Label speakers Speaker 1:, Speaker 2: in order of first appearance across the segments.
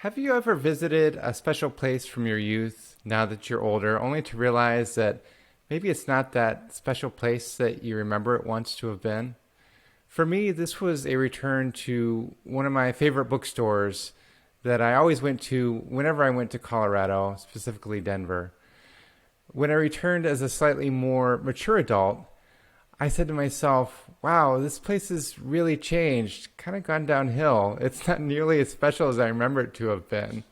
Speaker 1: Have you ever visited a special place from your youth now that you're older, only to realize that maybe it's not that special place that you remember it once to have been? For me, this was a return to one of my favorite bookstores that I always went to whenever I went to Colorado, specifically Denver. When I returned as a slightly more mature adult, I said to myself, wow, this place has really changed, kind of gone downhill. It's not nearly as special as I remember it to have been.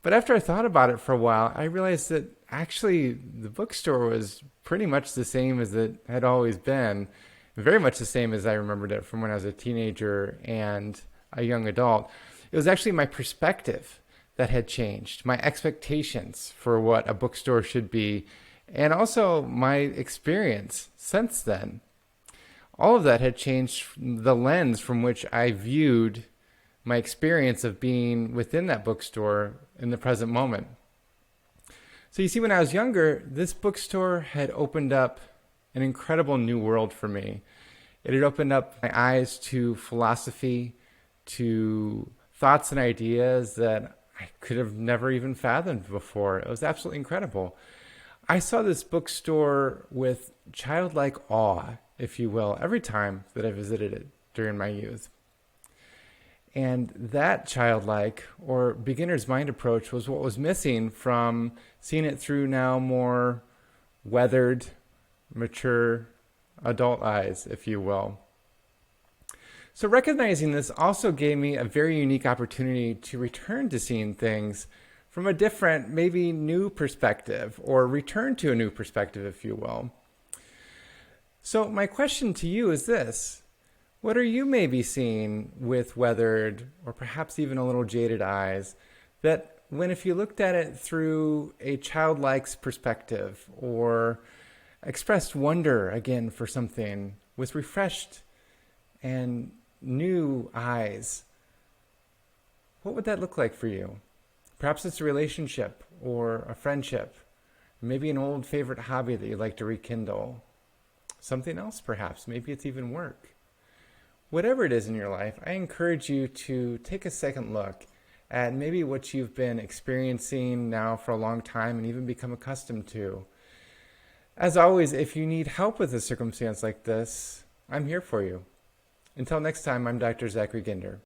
Speaker 1: But after I thought about it for a while, I realized that actually the bookstore was pretty much the same as it had always been, very much the same as I remembered it from when I was a teenager and a young adult. It was actually my perspective that had changed, my expectations for what a bookstore should be, and also my experience since then. All of that had changed the lens from which I viewed my experience of being within that bookstore in the present moment. So you see, when I was younger, this bookstore had opened up an incredible new world for me. It had opened up my eyes to philosophy, to thoughts and ideas that I could have never even fathomed before. It was absolutely incredible. I saw this bookstore with childlike awe, if you will, every time that I visited it during my youth. And that childlike or beginner's mind approach was what was missing from seeing it through now more weathered, mature adult eyes, if you will. So recognizing this also gave me a very unique opportunity to return to seeing things from a different, maybe new perspective, or return to a new perspective, if you will. So my question to you is this: what are you maybe seeing with weathered or perhaps even a little jaded eyes that when if you looked at it through a childlike's perspective or expressed wonder again for something with refreshed and new eyes, what would that look like for you? Perhaps it's a relationship or a friendship, maybe an old favorite hobby that you'd like to rekindle. Something else perhaps, maybe it's even work. Whatever it is in your life, I encourage you to take a second look at maybe what you've been experiencing now for a long time and even become accustomed to. As always, if you need help with a circumstance like this, I'm here for you. Until next time, I'm Dr. Zachary Ginder.